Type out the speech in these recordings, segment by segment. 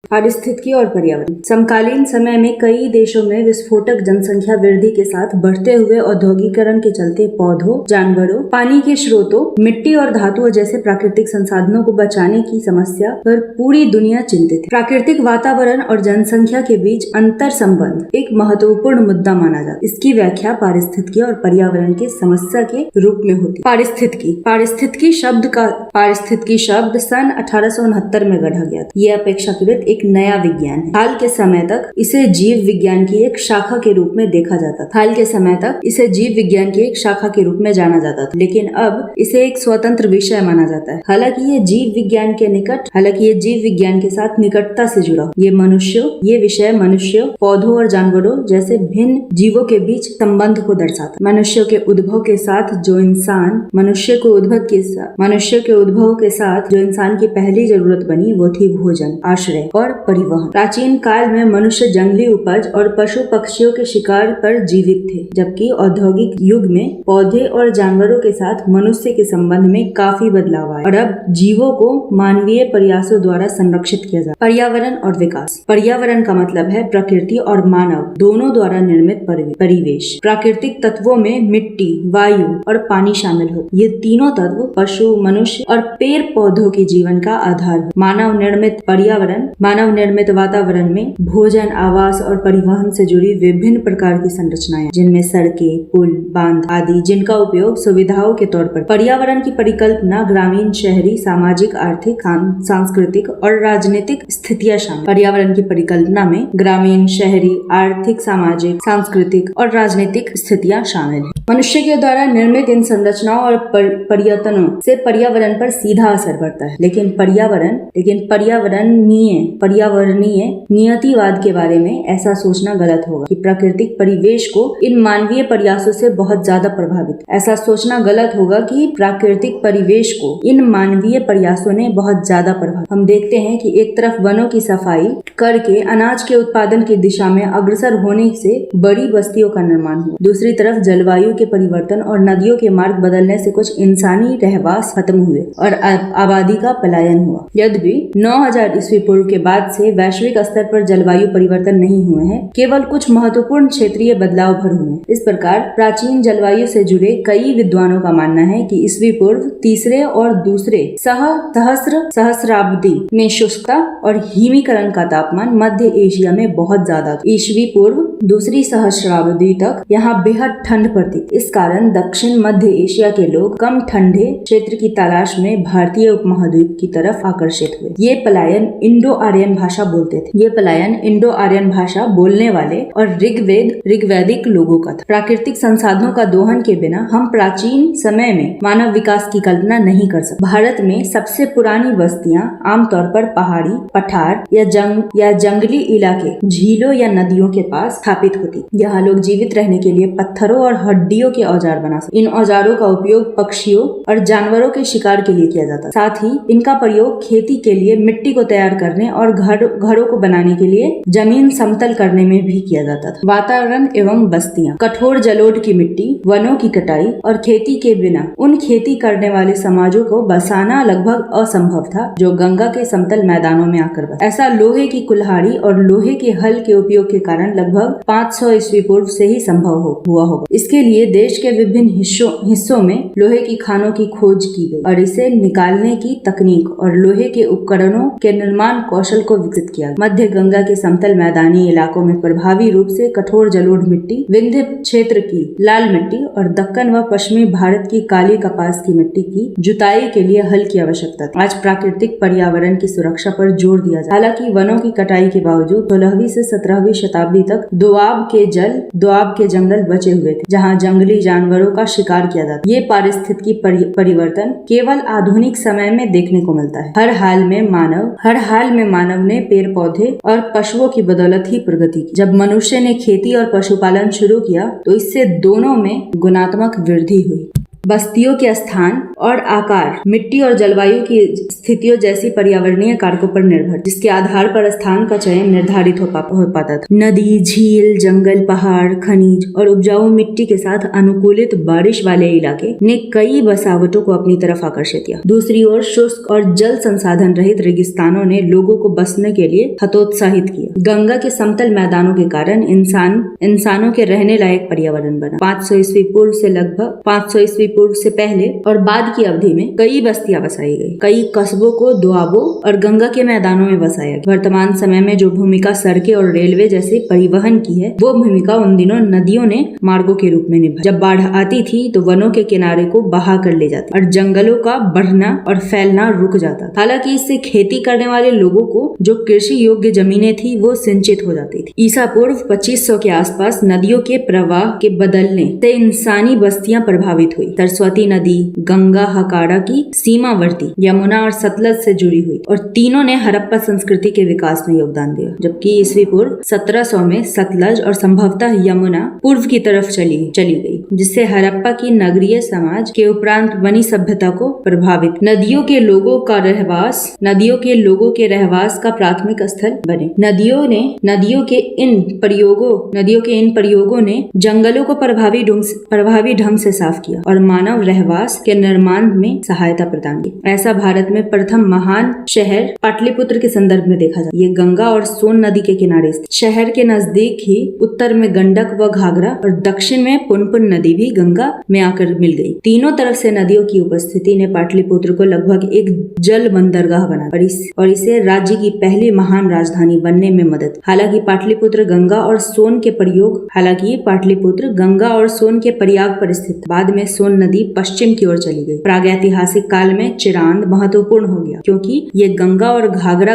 पारिस्थितिकी और पर्यावरण। समकालीन समय में कई देशों में विस्फोटक जनसंख्या वृद्धि के साथ बढ़ते हुए औद्योगिकरण के चलते पौधों, जानवरों, पानी के स्रोतों, मिट्टी और धातुओं जैसे प्राकृतिक संसाधनों को बचाने की समस्या पर पूरी दुनिया चिंतित है। प्राकृतिक वातावरण और जनसंख्या के बीच अंतर संबंध एक महत्वपूर्ण मुद्दा माना जाता है। इसकी व्याख्या पारिस्थितिकी और पर्यावरण के समस्या के रूप में होती है। पारिस्थितिकी शब्द सन 1869 में गढ़ा गया था। यह अपेक्षाकृत एक नया विज्ञान है। हाल के समय तक इसे जीव विज्ञान की एक शाखा के रूप में देखा जाता था। जाना जाता था, लेकिन अब इसे एक स्वतंत्र विषय माना जाता है। हालांकि ये जीव विज्ञान के साथ निकटता से जुड़ा। ये विषय मनुष्यों, पौधों और जानवरों जैसे भिन्न जीवों के बीच संबंध को दर्शाता है। मनुष्य के उद्भव के साथ जो इंसान की पहली जरूरत बनी वो थी भोजन, आश्रय और परिवहन। प्राचीन काल में मनुष्य जंगली उपज और पशु पक्षियों के शिकार पर जीवित थे, जबकि औद्योगिक युग में पौधे और जानवरों के साथ मनुष्य के संबंध में काफी बदलाव आया और अब जीवों को मानवीय प्रयासों द्वारा संरक्षित किया जाता है। पर्यावरण और विकास। पर्यावरण का मतलब है प्रकृति और मानव दोनों द्वारा निर्मित परिवेश। प्राकृतिक तत्वों में मिट्टी, वायु और पानी शामिल होते। ये तीनों तत्व पशु, मनुष्य और पेड़ पौधों के जीवन का आधार है। मानव निर्मित वातावरण में भोजन, आवास और परिवहन से जुड़ी विभिन्न प्रकार की संरचनाएं, जिनमें सड़कें, पुल, बांध आदि, जिनका उपयोग सुविधाओं के तौर पर। पर्यावरण की परिकल्पना ग्रामीण, शहरी, सामाजिक, आर्थिक, सांस्कृतिक और राजनीतिक स्थितियां शामिल। पर्यावरण की परिकल्पना में ग्रामीण, शहरी, आर्थिक, सामाजिक, सांस्कृतिक और राजनीतिक स्थितियां शामिल हैं। मनुष्य के द्वारा निर्मित इन संरचनाओं और प्रयत्नों से पर्यावरण पर सीधा असर पड़ता है, लेकिन पर्यावरणीय नियतिवाद के बारे में ऐसा सोचना गलत होगा कि प्राकृतिक परिवेश को इन मानवीय प्रयासों से बहुत ज्यादा प्रभावित। हम देखते हैं कि एक तरफ वनों की सफाई करके अनाज के उत्पादन की दिशा में अग्रसर होने से बड़ी बस्तियों का निर्माण हुआ। दूसरी तरफ जलवायु के परिवर्तन और नदियों के मार्ग बदलने से कुछ इंसानी रहवास खत्म हुए और आबादी का पलायन हुआ। यद्यपि 9000 ईस्वी पूर्व के बाद से वैश्विक स्तर पर जलवायु परिवर्तन नहीं हुए हैं, केवल कुछ महत्वपूर्ण क्षेत्रीय बदलाव भर हुए हैं। इस प्रकार प्राचीन जलवायु से जुड़े कई विद्वानों का मानना है कि ईस्वी पूर्व तीसरे और दूसरे सहस्राब्दी में शुष्कता और हिमीकरण का तापमान मध्य एशिया में बहुत ज्यादा था। ईस्वी पूर्व दूसरी सहस्राब्दी तक यहाँ बेहद ठंड पड़ती। इस कारण दक्षिण मध्य एशिया के लोग कम ठंडे क्षेत्र की तलाश में भारतीय उपमहाद्वीप की तरफ आकर्षित हुए। ये पलायन इंडो आर्यन भाषा बोलने वाले और ऋग्वैदिक लोगों का था। प्राकृतिक संसाधनों का दोहन के बिना हम प्राचीन समय में मानव विकास की कल्पना नहीं कर सकते। भारत में सबसे पुरानी बस्तियां आमतौर पर पहाड़ी, पठार या जंगली इलाके, झीलों या नदियों के पास स्थापित होती। यहाँ लोग जीवित रहने के लिए पत्थरों और हड्डियों के औजार बना सकते। इन औजारों का उपयोग पक्षियों और जानवरों के शिकार के लिए किया जाता। साथ ही इनका प्रयोग खेती के लिए मिट्टी को तैयार करने और घरों को बनाने के लिए जमीन समतल करने में भी किया जाता था। वातावरण एवं बस्तियां। कठोर जलोढ़ की मिट्टी, वनों की कटाई और खेती के बिना उन खेती करने वाले समाजों को बसाना लगभग असंभव था, जो गंगा के समतल मैदानों में आकर बसे। ऐसा लोहे की कुल्हाड़ी और लोहे के हल के उपयोग के कारण लगभग 500 ईस्वी पूर्व से ही संभव हुआ होगा। इसके लिए देश के विभिन्न हिस्सों में लोहे की खानों की खोज की गई और इसे निकालने की तकनीक और लोहे के उपकरणों के निर्माण कौशल को विकसित किया। मध्य गंगा के समतल मैदानी इलाकों में प्रभावी रूप से कठोर जलोढ़ मिट्टी, विंध्य क्षेत्र की लाल मिट्टी और दक्कन व पश्चिमी भारत की काली कपास की मिट्टी की जुताई के लिए हल की आवश्यकता थी। आज प्राकृतिक पर्यावरण की सुरक्षा पर जोर दिया जाता है। हालांकि वनों की कटाई के बावजूद 16वीं से 17वीं शताब्दी तक दोआब के जंगल बचे हुए थे, जहाँ जंगली जानवरों का शिकार किया जाता। ये पारिस्थितिकी परिवर्तन केवल आधुनिक समय में देखने को मिलता है। हर हाल में मानव ने पेड़ पौधे और पशुओं की बदौलत ही प्रगति की। जब मनुष्य ने खेती और पशुपालन शुरू किया तो इससे दोनों में गुणात्मक वृद्धि हुई। बस्तियों के स्थान और आकार, मिट्टी और जलवायु की स्थितियों जैसी पर्यावरणीय कारकों पर निर्भर, जिसके आधार पर स्थान का चयन निर्धारित हो पाता था। नदी, झील, जंगल, पहाड़, खनिज और उपजाऊ मिट्टी के साथ अनुकूलित बारिश वाले इलाके ने कई बसावटों को अपनी तरफ आकर्षित किया। दूसरी ओर शुष्क और जल संसाधन रहित रेगिस्तानों ने लोगों को बसने के लिए हतोत्साहित किया। गंगा के समतल मैदानों के कारण इंसानों के रहने लायक पर्यावरण बना। 500 ईस्वी पूर्व से लगभग 500 ईस्वी पूर्व से पहले और बाद की अवधि में कई बस्तियां बसाई गई। कई कस्बों को दोआबों और गंगा के मैदानों में बसाया गया। वर्तमान समय में जो भूमिका सड़कें और रेलवे जैसे परिवहन की है, वो भूमिका उन दिनों नदियों ने मार्गों के रूप में निभाई। जब बाढ़ आती थी तो वनों के किनारे को बहा कर ले जाती और जंगलों का बढ़ना और फैलना रुक जाता। हालांकि इससे खेती करने वाले लोगों को जो कृषि योग्य जमीनें थी वो सिंचित हो जाती थी। ईसा पूर्व 2500 के आसपास नदियों के प्रवाह के बदलने से इंसानी बस्तियां प्रभावित हुई। सरस्वती नदी गंगा हकाड़ा की सीमावर्ती यमुना और सतलज से जुड़ी हुई और तीनों ने हड़प्पा संस्कृति के विकास में योगदान दिया। जबकि ईस्वी पूर्व 1700 में सतलज और संभवतः यमुना पूर्व की तरफ चली गई, जिससे हड़प्पा की नगरीय समाज के उपरांत बनी सभ्यता को प्रभावित नदियों के लोगों के रहवास का प्राथमिक स्थल बने। नदियों के इन प्रयोगों ने जंगलों को प्रभावी ढंग से साफ किया और मानव रहवास के निर्माण में सहायता प्रदान की। ऐसा भारत में प्रथम महान शहर पाटलिपुत्र के संदर्भ में देखा जाता है। ये गंगा और सोन नदी के किनारे स्थित शहर के नजदीक ही उत्तर में गंडक व घाघरा और दक्षिण में पुनपुन नदी भी गंगा में आकर मिल गई। तीनों तरफ से नदियों की उपस्थिति ने पाटलिपुत्र को लगभग एक जल बंदरगाह बना और इसे राज्य की पहली महान राजधानी बनने में मदद। हालांकि पाटलिपुत्र गंगा और सोन के प्रयाग पर स्थित। बाद में सोन नदी पश्चिम की ओर चली गई। प्रागैतिहासिक काल में चिरांद महत्वपूर्ण हो गया क्योंकि ये गंगा और घाघरा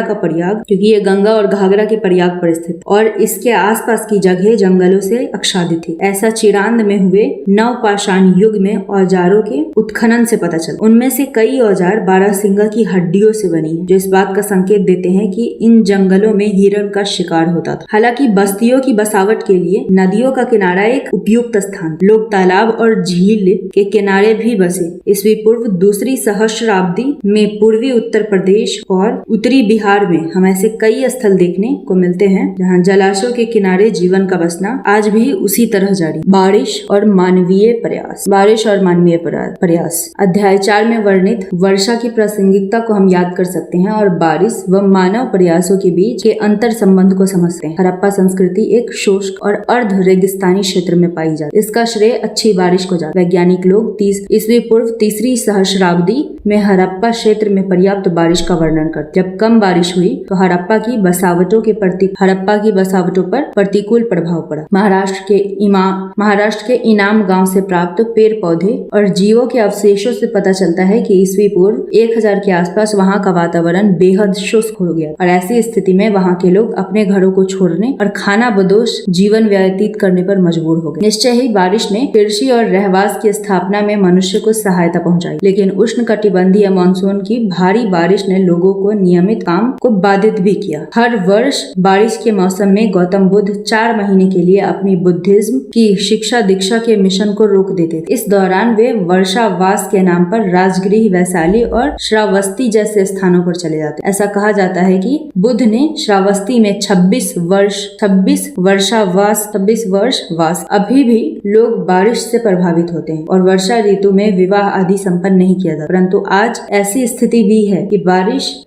के प्रयाग पर स्थित और इसके आसपास की जगह जंगलों से आच्छादित थी। ऐसा चिरांद में हुए नवपाषाण युग में औजारों के उत्खनन से पता चला। उनमें से कई औजार बारहसिंगा की हड्डियों से बनी है, जो इस बात का संकेत देते हैं कि इन जंगलों में हिरण का शिकार होता था। हालांकि बस्तियों की बसावट के लिए नदियों का किनारा एक उपयुक्त स्थान। लोग तालाब और झील के किनारे भी बसे। ईस्वी पूर्व दूसरी सहस्राब्दी में पूर्वी उत्तर प्रदेश और उत्तरी बिहार में हम ऐसे कई स्थल देखने को मिलते हैं जहाँ जलाशयों के किनारे जीवन का बसना आज भी उसी तरह जारी। बारिश और मानवीय प्रयास। अध्याय 4 में वर्णित वर्षा की प्रासंगिकता को हम याद कर सकते हैं और बारिश व मानव प्रयासों के बीच के अंतर संबंध को समझते हैं। हड़प्पा संस्कृति एक शुष्क और अर्ध रेगिस्तानी क्षेत्र में पाई जाती है। इसका श्रेय अच्छी बारिश को जाता है। वैज्ञानिक लोग ईस्वी पूर्व तीसरी सहस्राब्दी में हड़प्पा क्षेत्र में पर्याप्त बारिश का वर्णन करते। जब कम बारिश हुई तो हड़प्पा की बसावटों पर प्रतिकूल प्रभाव पड़ा। महाराष्ट्र के इनाम गांव से प्राप्त पेड़ पौधे और जीवों के अवशेषों से पता चलता है कि ईस्वी पूर्व 1000 के आसपास वहां का वातावरण बेहद शुष्क हो गया और ऐसी स्थिति में वहां के लोग अपने घरों को छोड़ने और खाना बदोश जीवन व्यतीत करने पर मजबूर हो गए। निश्चय ही बारिश ने कृषि और रहवास की स्थापना में मनुष्य को सहायता पहुंचाई, लेकिन उष्णकटिबंधीय मानसून की भारी बारिश ने लोगों को नियमित काम को बाधित भी किया। हर वर्ष बारिश के मौसम में गौतम बुद्ध 4 महीने के लिए अपनी बुद्धिज्म की शिक्षा दीक्षा के मिशन को रोक देते थे। इस दौरान वे वर्षावास के नाम पर राजगृह, वैशाली और श्रावस्ती जैसे स्थानों पर चले जाते। ऐसा कहा जाता है कि बुद्ध ने श्रावस्ती में 26 वर्ष वास। अभी भी लोग बारिश से प्रभावित होते हैं और वर्षा ऋतु में विवाह आदि संपन्न नहीं किया जाता, परंतु आज ऐसी स्थिति भी है कि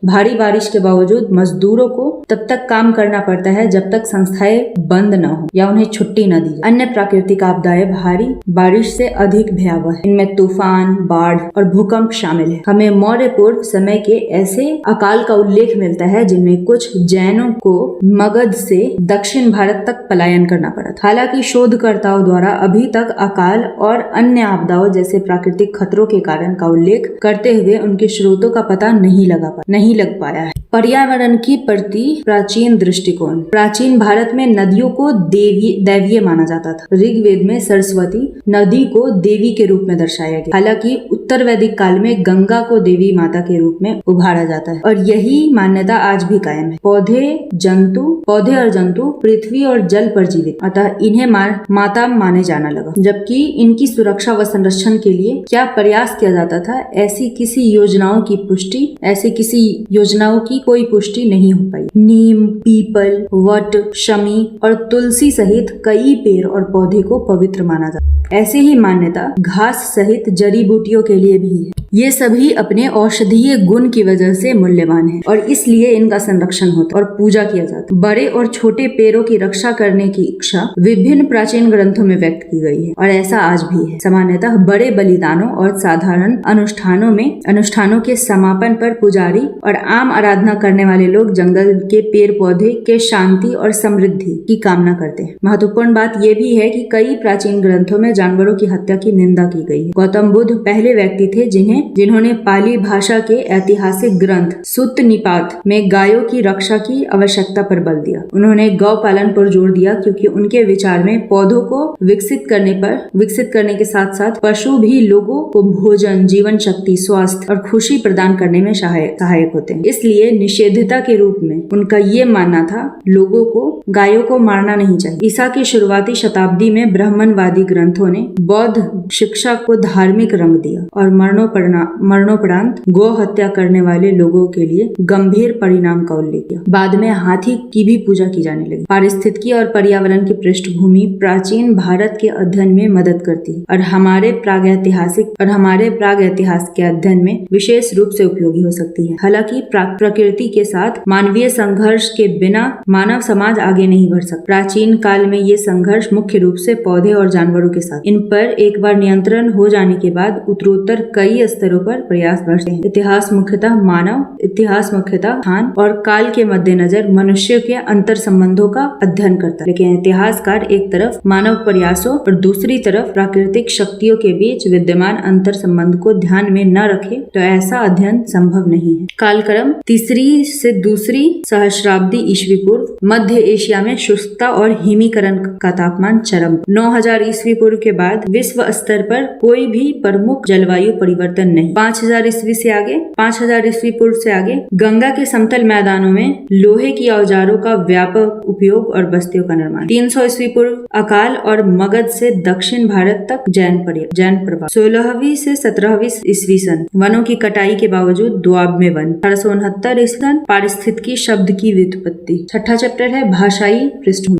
भारी बारिश के बावजूद मजदूरों को तब तक काम करना पड़ता है जब तक संस्थाएं बंद न हो या उन्हें छुट्टी न दी। अन्य प्राकृतिक आपदाएं भारी बारिश से अधिक भयावह है। इनमें तूफान, बाढ़ और भूकंप शामिल है। हमें मौर्य पूर्व समय के ऐसे अकाल का उल्लेख मिलता है जिनमें कुछ जैनों को मगध से दक्षिण भारत तक पलायन करना पड़ा था। हालांकि शोधकर्ताओं द्वारा अभी तक अकाल और अन्य आपदाओं जैसे प्राकृतिक खतरों के कारण का उल्लेख करते हुए उनके स्रोतों का पता नहीं लग पाया है। पर्यावरण की प्रति प्राचीन दृष्टिकोण। प्राचीन भारत में नदियों को दैवीय माना जाता था। ऋग्वेद में सरस्वती नदी को देवी के रूप में दर्शाया गया। हालांकि उत्तर वैदिक काल में गंगा को देवी माता के रूप में उभारा जाता है और यही मान्यता आज भी कायम है। पौधे और जंतु पृथ्वी और जल पर जीवित, अतः इन्हें माता माने जाना लगा, जबकि इनकी सुरक्षा व संरक्षण संरक्षण के लिए क्या प्रयास किया जाता था, ऐसी किसी योजनाओं की कोई पुष्टि नहीं हो पाई। नीम, पीपल, वट, शमी और तुलसी सहित कई पेड़ और पौधे को पवित्र माना जाता है। ऐसे ही मान्यता घास सहित जड़ी बूटियों के लिए भी है। ये सभी अपने औषधीय गुण की वजह से मूल्यवान है और इसलिए इनका संरक्षण होता है और पूजा किया जाता है। बड़े और छोटे पेड़ों की रक्षा करने की इच्छा विभिन्न प्राचीन ग्रंथों में व्यक्त की गई है और ऐसा आज भी है। सामान्यतः बड़े बलिदानों और साधारण अनुष्ठानों के समापन पर पुजारी और आम आराधना करने वाले लोग जंगल के पेड़ पौधे के शांति और समृद्धि की कामना करते हैं। महत्वपूर्ण बात यह भी है कि कई प्राचीन ग्रंथों में जानवरों की हत्या की निंदा की गई है। गौतम बुद्ध पहले व्यक्ति थे जिन्होंने पाली भाषा के ऐतिहासिक ग्रंथ सुत्त निपात में गायों की रक्षा की आवश्यकता पर बल दिया। उन्होंने गौ पालन पर जोर दिया क्योंकि उनके विचार में पौधों को विकसित करने के साथ साथ पशु भी लोगों को भोजन, जीवन शक्ति, स्वास्थ्य और खुशी प्रदान करने में सहायक होते हैं। इसलिए निषेधता के रूप में उनका ये मानना था लोगों को गायों को मारना नहीं चाहिए। ईसा की शुरुआती शताब्दी में ब्राह्मणवादी ग्रंथों ने बौद्ध शिक्षा को धार्मिक रंग दिया और मरणोपरांत गौ हत्या करने वाले लोगों के लिए गंभीर परिणाम का उल्लेख किया। बाद में हाथी की भी पूजा की जाने लगी। पारिस्थितिकी और पर्यावरण की पृष्ठभूमि प्राचीन भारत के अध्ययन में मदद करती है और हमारे प्रागैतिहासिक के अध्ययन में विशेष रूप से उपयोगी हो सकती है। हालांकि प्रकृति के साथ मानवीय संघर्ष के बिना मानव समाज आगे नहीं बढ़ सकता। प्राचीन काल में ये संघर्ष मुख्य रूप से पौधे और जानवरों के साथ। इन पर एक बार नियंत्रण हो जाने के बाद उत्तरोत्तर कई स्तरों पर प्रयास बढ़ते हैं। इतिहास मुख्यतः स्थान और काल के मद्देनजर मनुष्य के अंतर संबंधों का अध्ययन करता है, लेकिन इतिहासकार एक तरफ मानव प्रयासों और दूसरी तरफ प्राकृतिक शक्तियों के बीच विद्यमान अंतर संबंध को ध्यान में न रखे तो ऐसा अध्ययन संभव नहीं है। कालक्रम 3री से 2री सहस्राब्दी ईस्वी पूर्व मध्य एशिया में शुष्कता और हिमीकरण का तापमान चरम। 9000 ईस्वी पूर्व के बाद विश्व स्तर पर कोई भी प्रमुख जलवायु परिवर्तन नहीं। 5000 ईस्वी पूर्व से आगे गंगा के समतल मैदानों में लोहे की औजारों का व्यापक उपयोग और बस्तियों का निर्माण। 300 ईस्वी पूर्व अकाल और मगध से दक्षिण भारत तक जैन प्रभाव। 16वीं से 17वीं ईस्वी सन वनों की कटाई के बावजूद दोआब में वन। 1869 ईस्वी सन पारिस्थितिकी शब्द की व्युत्पत्ति। छठा चैप्टर है भाषाई पृष्ठभूमि।